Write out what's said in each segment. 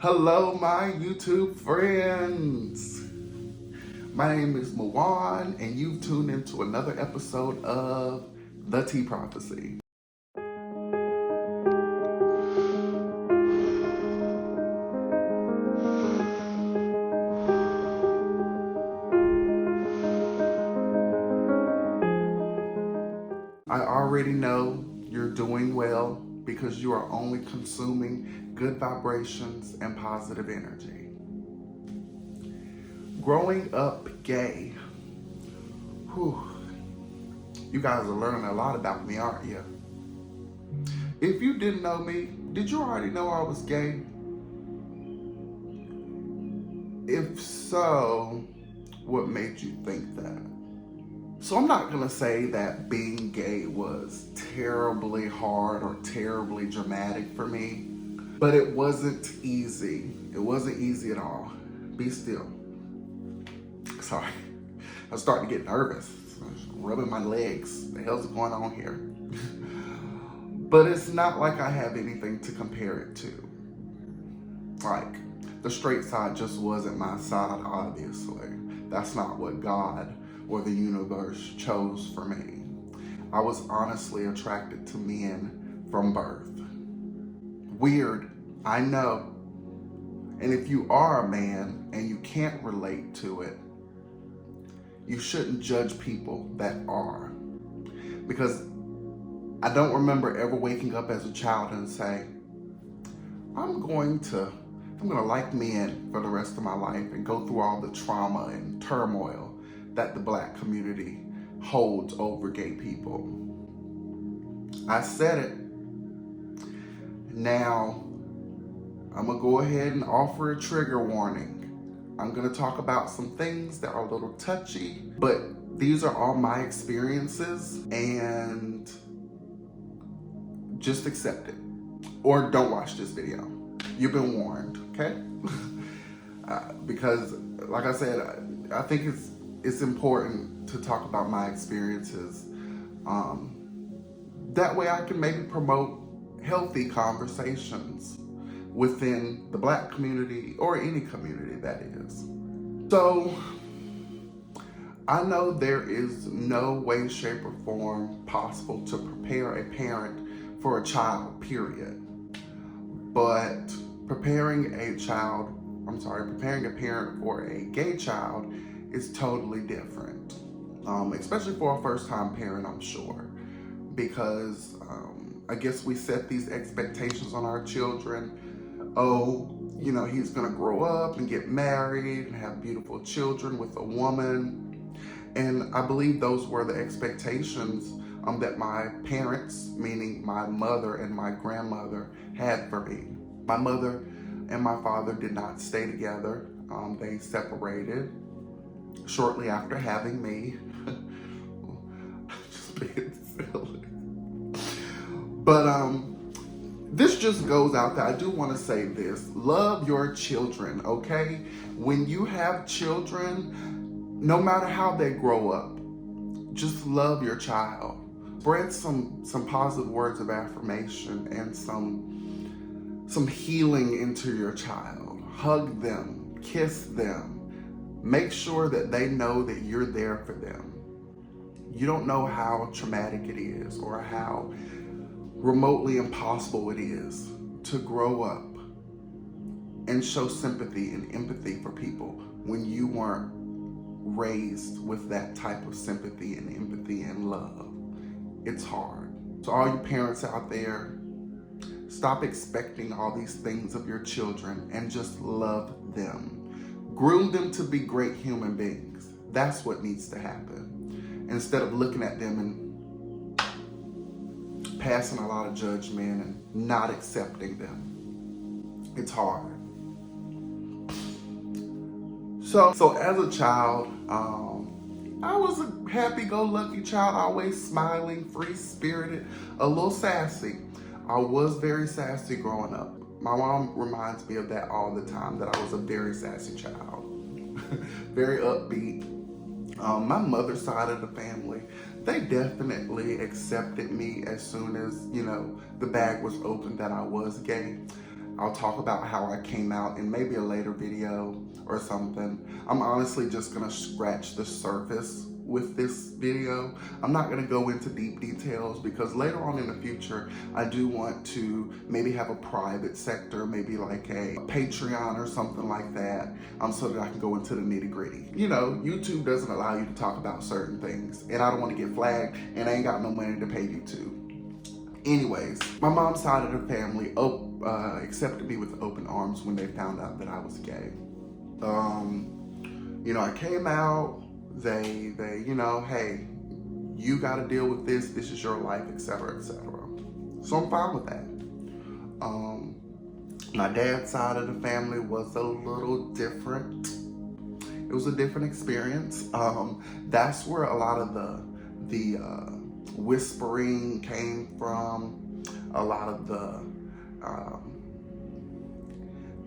Hello, my YouTube friends. My name is Muwan, and you've tuned into another episode of The Tea Prophecy. I already know you're doing well because you are only consuming good vibrations and positive energy. Growing up gay, you guys are learning a lot about me, aren't you? If you didn't know me, did you already know I was gay? If so, what made you think that? So I'm not gonna say that being gay was terribly hard or terribly dramatic for me, but it wasn't easy. It wasn't easy at all. Be still. Sorry, I'm starting to get nervous. I'm rubbing my legs. The hell's going on here? But it's not like I have anything to compare it to. Like, the straight side just wasn't my side, obviously. That's not what God or the universe chose for me. I was honestly attracted to men from birth. Weird, I know. And if you are a man and you can't relate to it, you shouldn't judge people that are. Because I don't remember ever waking up as a child and say, I'm going to like men for the rest of my life and go through all the trauma and turmoil that the Black community holds over gay people. I said it. Now, I'm gonna go ahead and offer a trigger warning. I'm gonna talk about some things that are a little touchy, but these are all my experiences, and just accept it. Or don't watch this video. You've been warned, okay? Because, like I said, I think it's important to talk about my experiences. That way I can maybe promote healthy conversations within the Black community or any community that is. So, I know there is no way, shape, or form possible to prepare a parent for a child, period. But preparing a parent for a gay child is totally different, especially for a first-time parent, I'm sure, because I guess we set these expectations on our children. Oh, you know, he's gonna grow up and get married and have beautiful children with a woman, and I believe those were the expectations that my parents, meaning my mother and my grandmother, had for me. My mother and my father did not stay together. They separated shortly after having me. Just being silly. But this just goes out there. I do want to say this. Love your children, okay? When you have children, no matter how they grow up, just love your child. Spread some positive words of affirmation and some healing into your child. Hug them, kiss them. Make sure that they know that you're there for them. You don't know how traumatic it is or how remotely impossible it is to grow up and show sympathy and empathy for people when you weren't raised with that type of sympathy and empathy and love. It's hard. So all you parents out there, stop expecting all these things of your children and just love them. Groom them to be great human beings. That's what needs to happen. Instead of looking at them and passing a lot of judgment and not accepting them. It's hard. So as a child, I was a happy-go-lucky child, always smiling, free-spirited, a little sassy. I was very sassy growing up. My mom reminds me of that all the time, that I was a very sassy child, very upbeat. My mother's side of the family, they definitely accepted me as soon as, the bag was opened that I was gay. I'll talk about how I came out in maybe a later video or something. I'm honestly just gonna scratch the surface with this video. I'm not gonna go into deep details because later on in the future, I do want to maybe have a private sector, maybe like a Patreon or something like that, so that I can go into the nitty gritty. You know, YouTube doesn't allow you to talk about certain things, and I don't want to get flagged, and I ain't got no money to pay YouTube. Anyways, my mom's side of the family accepted me with open arms when they found out that I was gay. You know, I came out, they, you know, hey, you got to deal with this. This is your life, etc., etc. So I'm fine with that. My dad's side of the family was a little different. It was a different experience. That's where a lot of the whispering came from. A lot of the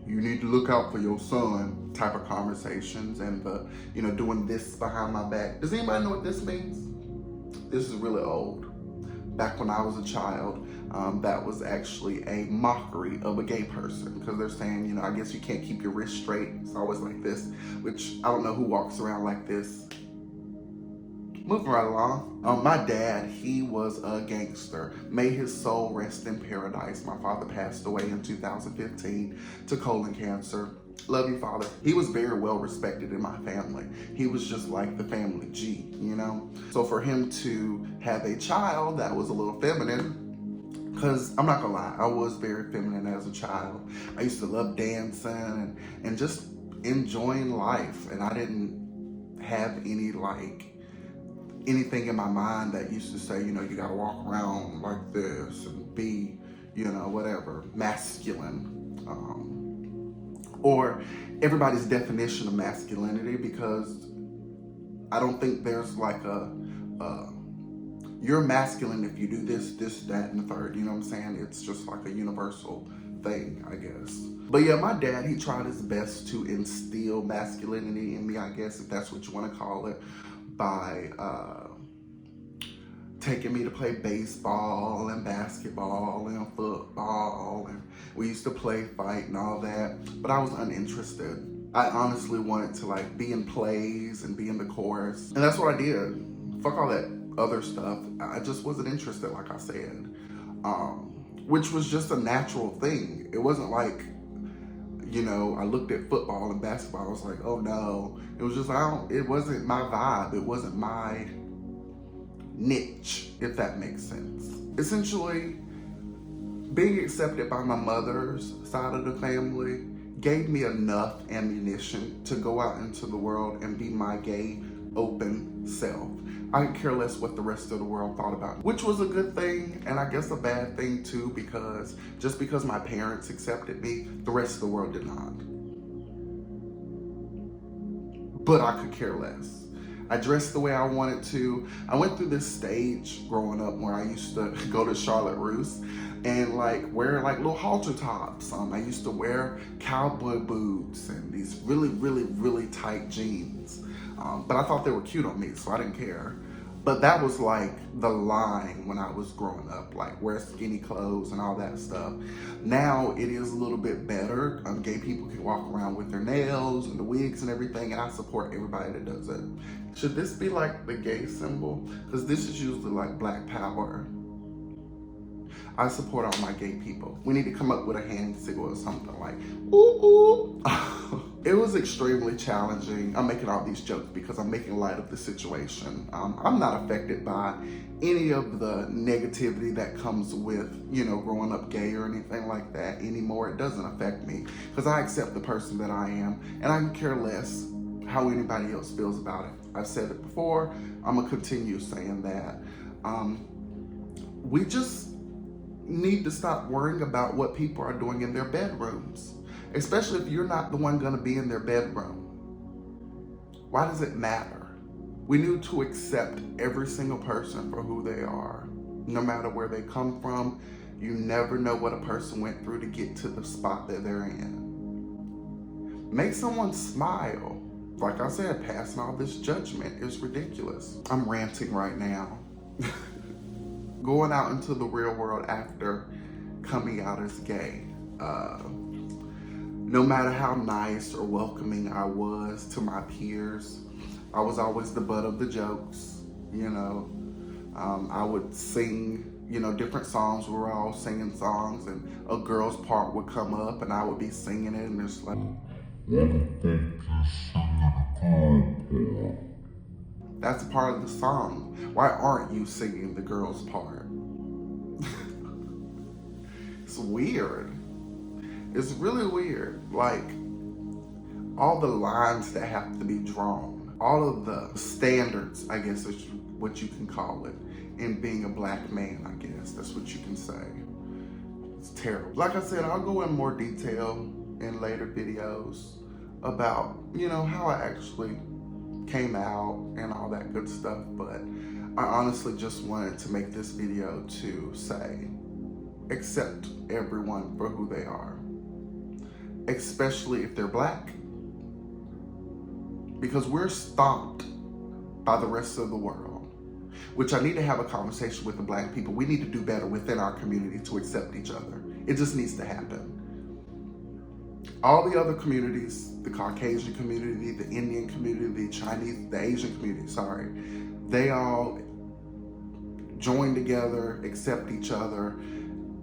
you need to look out for your son type of conversations, and the, you know, doing this behind my back. Does anybody know what this means? This is really old. Back when I was a child, that was actually a mockery of a gay person, because they're saying, you know, I guess you can't keep your wrist straight. It's always like this, which I don't know who walks around like this. Moving right along. My dad, he was a gangster. May his soul rest in paradise. My father passed away in 2015 to colon cancer. Love you, Father. He was very well respected in my family. He was just like the family G, you know? So for him to have a child that was a little feminine, because I'm not gonna lie, I was very feminine as a child. I used to love dancing and just enjoying life. And I didn't have any anything in my mind that used to say, you know, you gotta walk around like this and be, you know, whatever, masculine. Or everybody's definition of masculinity, because I don't think there's like you're masculine if you do this, that, and the third, you know what I'm saying? It's just like a universal thing, I guess. But yeah, my dad, he tried his best to instill masculinity in me, I guess, if that's what you want to call it, by taking me to play baseball and basketball and football, and we used to play, fight, and all that, but I was uninterested. I honestly wanted to like be in plays and be in the chorus, and that's what I did. Fuck all that other stuff. I just wasn't interested, like I said, which was just a natural thing. It wasn't like, you know, I looked at football and basketball, I was like, oh no. It was just, it wasn't my vibe. It wasn't my niche, if that makes sense. Essentially, being accepted by my mother's side of the family gave me enough ammunition to go out into the world and be my gay, open self. I could care less what the rest of the world thought about me, which was a good thing, and I guess a bad thing too, because just because my parents accepted me, the rest of the world did not. But I could care less. I dressed the way I wanted to. I went through this stage growing up where I used to go to Charlotte Russe and like wear like little halter tops. I used to wear cowboy boots and these really, really, really tight jeans. But I thought they were cute on me, so I didn't care. But that was like the line when I was growing up, like wear skinny clothes and all that stuff. Now it is a little bit better. Gay people can walk around with their nails and the wigs and everything, and I support everybody that does it. Should this be like the gay symbol? Because this is usually like Black Power. I support all my gay people. We need to come up with a hand signal or something like, ooh, ooh. It was extremely challenging. I'm making all these jokes because I'm making light of the situation. I'm not affected by any of the negativity that comes with, you know, growing up gay or anything like that anymore. It doesn't affect me because I accept the person that I am, and I can care less how anybody else feels about it. I've said it before. I'm gonna continue saying that. We just need to stop worrying about what people are doing in their bedrooms, especially if you're not the one gonna be in their bedroom. Why does it matter? We need to accept every single person for who they are, no matter where they come from. You never know what a person went through to get to the spot that they're in. Make someone smile. Like I said, passing all this judgment is ridiculous. I'm ranting right now. Going out into the real world after coming out as gay. no matter how nice or welcoming I was to my peers, I was always the butt of the jokes, you know. I would sing, you know, different songs. We were all singing songs, and a girl's part would come up, and I would be singing it, and it's like, that's a part of the song. Why aren't you singing the girl's part? It's weird. It's really weird. Like, all the lines that have to be drawn, all of the standards, I guess is what you can call it, in being a black man, I guess. That's what you can say. It's terrible. Like I said, I'll go in more detail in later videos about, you know, how I actually came out and all that good stuff, but I honestly just wanted to make this video to say, accept everyone for who they are, especially if they're black, because we're stopped by the rest of the world, which I need to have a conversation with the black people. We need to do better within our community to accept each other. It just needs to happen. All the other communities, the Caucasian community, the Indian community, the Chinese, the Asian community, sorry, they all join together, accept each other,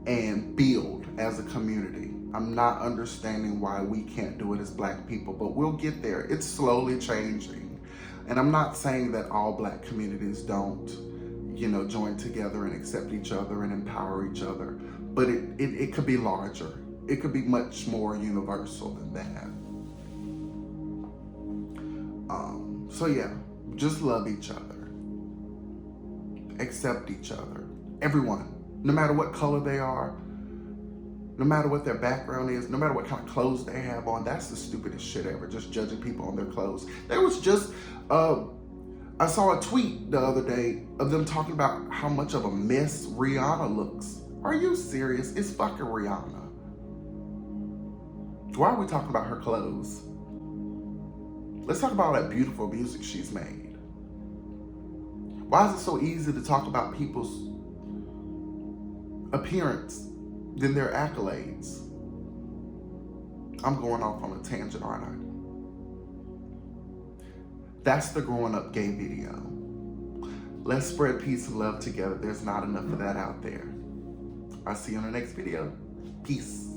and build as a community. I'm not understanding why we can't do it as black people, but we'll get there. It's slowly changing. And I'm not saying that all black communities don't, you know, join together and accept each other and empower each other, but it could be larger. It could be much more universal than that. So yeah, just love each other. Accept each other. Everyone, no matter what color they are, no matter what their background is, no matter what kind of clothes they have on. That's the stupidest shit ever, just judging people on their clothes. There was just, I saw a tweet the other day of them talking about how much of a mess Rihanna looks. Are you serious? It's fucking Rihanna. Why are we talking about her clothes? Let's talk about all that beautiful music she's made. Why is it so easy to talk about people's appearance than their accolades? I'm going off on a tangent, aren't I? That's the growing up gay video. Let's spread peace and love together. There's not enough of that out there. I'll see you in the next video. Peace.